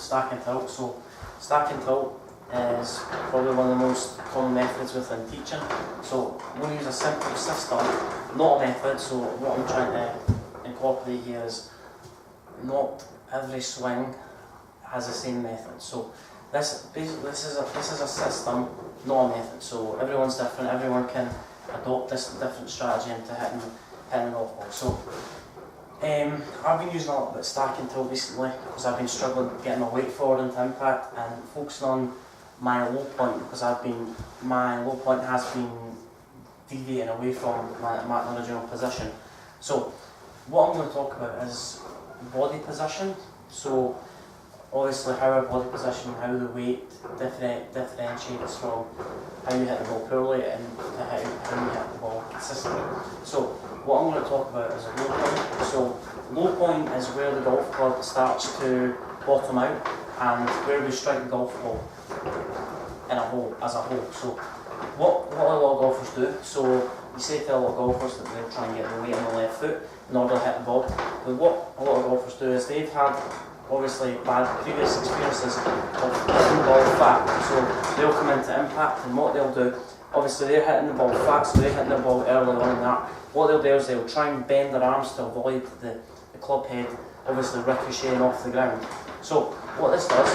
stack and tilt. So stack and tilt is probably one of the most common methods within teaching. So I'm going to use a simple system, not a method. So what I'm trying to incorporate here is not every swing has the same method. So this is a system, not a method. So everyone's different. Everyone can adopt this different strategy into hitting an off ball. So I've been using a little bit of stack and tilt recently because I've been struggling getting my weight forward into impact and focusing on my low point, because my low point has been deviating away from my original position. So what I'm going to talk about is body position. So obviously how our body position, how the weight differentiates from how you hit the ball poorly and to how you hit the ball consistently. So what I'm going to talk about is a low point. So low point is where the golf club starts to bottom out and where we strike the golf ball in a hole, as a whole. So what a lot of golfers do, so you say to a lot of golfers that they're trying to get the weight on the left foot in order to hit the ball, but what a lot of golfers do is they've had obviously bad previous experiences of hitting the ball flat. So they'll come into impact, and what they'll do, obviously they're hitting the ball flat, so they're hitting the ball early on in that. What they'll do is they'll try and bend their arms to avoid the club head obviously ricocheting off the ground. So what this does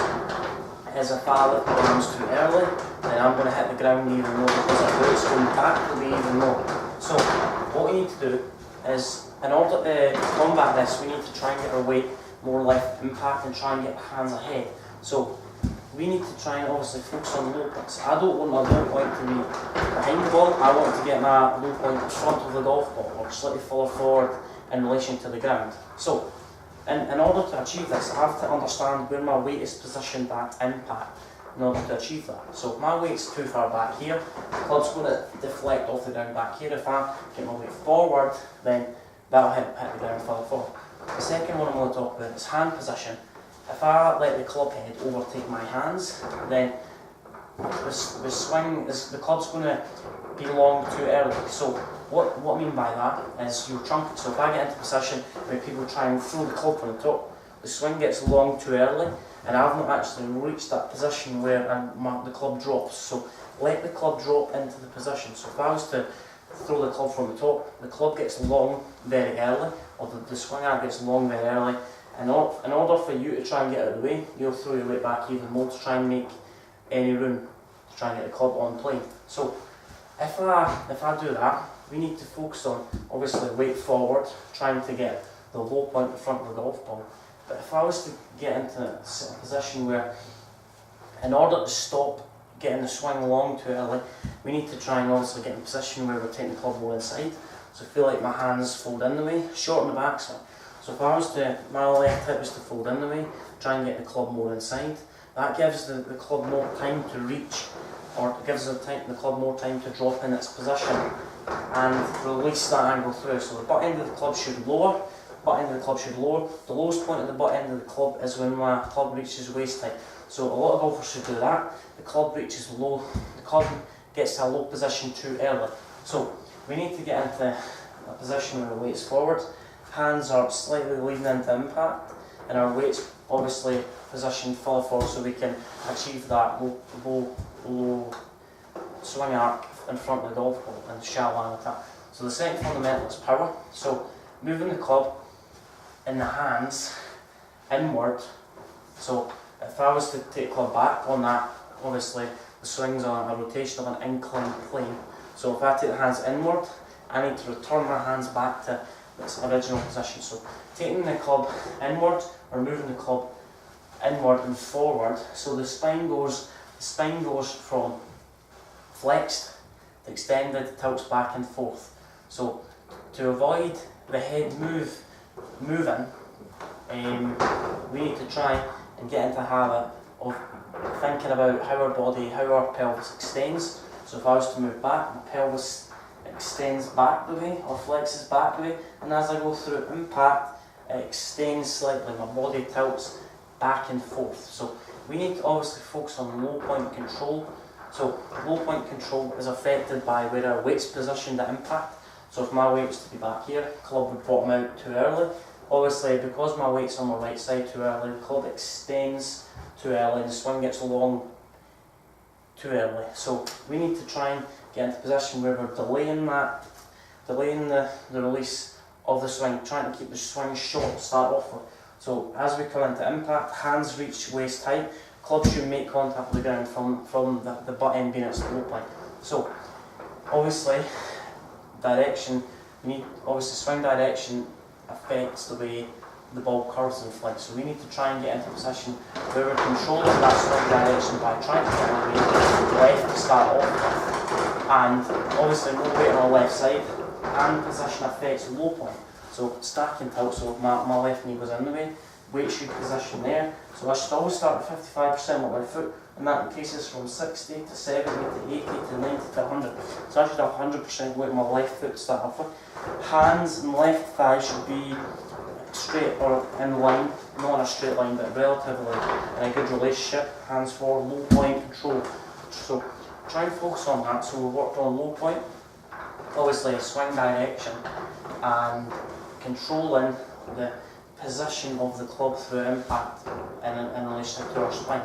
is if I lift my arms too early, then I'm going to hit the ground even more, because our foot's going back to be even more. So what we need to do is, in order to combat this, we need to try and get our weight more left impact and try and get hands ahead. So we need to try and obviously focus on low points. I don't want my low point to be behind the ball, I want to get my low point in front of the golf ball or slightly further forward in relation to the ground. So in order to achieve this, I have to understand where my weight is positioned at impact in order to achieve that. So if my weight's too far back here, the club's going to deflect off the ground back here. If I get my weight forward, then that'll hit the ground further forward. The second one I'm going to talk about is hand position. If I let the club head overtake my hands, then the club's going to be long too early. So what I mean by that is your trunk. So if I get into position where people try and throw the club from the top, the swing gets long too early, and I've not actually reached that position where the club drops. So let the club drop into the position. So if I was to throw the club from the top, the club gets long very early, or the swing arm gets long very early. And in order for you to try and get out of the way, you'll throw your weight back even more to try and make any room to try and get the club on plane. So if I do that, we need to focus on obviously weight forward, trying to get the low point in front of the golf ball. But if I was to get into a position where, in order to stop getting the swing long too early, we need to try and obviously get in a position where we're taking the club more inside. So I feel like my hands fold in the way, shorten the backswing. So if I was to, my left hip was to fold in the way, try and get the club more inside, that gives the club more time to reach, or it gives the club more time to drop in its position and release that angle through. So the butt end of the club should lower, the lowest point of the butt end of the club is when my club reaches waist height. So a lot of golfers should do that. The club reaches low, the club gets to a low position too early. So we need to get into a position where the weight's forward, hands are slightly leading into impact, and our weight's obviously positioned further forward so we can achieve that low swing arc in front of the golf ball and shallow line attack. So the second fundamental is power. So moving the club in the hands inward. So if I was to take the club back on that, obviously the swing's on a rotation of an inclined plane. So if I take the hands inward, I need to return my hands back to its original position. So taking the club inward or moving the club inward and forward, so the spine goes from flexed to extended, tilts back and forth. So to avoid the head moving, we need to try and get into a habit of thinking about how our pelvis extends. So if I was to move back, my pelvis extends back the way or flexes back the way, and as I go through impact, it extends slightly, my body tilts back and forth. So we need to obviously focus on low point control. So low point control is affected by where our weight's positioned at impact. So if my weight was to be back here, club would bottom out too early, obviously because my weight's on my right side too early, the club extends too early and the swing gets long too early. So we need to try and get into a position where we're delaying the release of the swing, trying to keep the swing short to start off with. So as we come into impact, hands reach waist height, club should make contact with the ground from the butt end being its low point. So obviously direction, swing direction affects the way the ball curves and flicks. So we need to try and get into a position where we're controlling that swing direction by trying to get our weight left to start off with. And obviously no weight on our left side, hand position affects the low point. So stacking tilt, so my left knee goes in the way, weight should position there. So I should always start at 55% with my foot, and that increases from 60 to 70 to 80 to 90 to 100. So I should have 100% weight on my left foot to start off with. Hands and left thigh should be straight or in line, not in a straight line, but relatively in a good relationship. Hands forward, low point, control. So try and focus on that. So we worked on low point, obviously swing direction, and controlling the position of the club through impact in relation to our swing.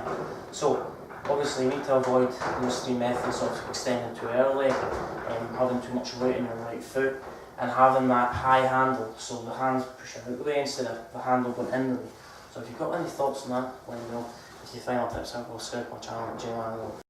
So obviously you need to avoid those three methods of extending too early, having too much weight in your right foot, and having that high handle, so the hands pushing out the way instead of the handle going in the way. So if you've got any thoughts on that, let me know. If you find out tips, I'll subscribe to my channel at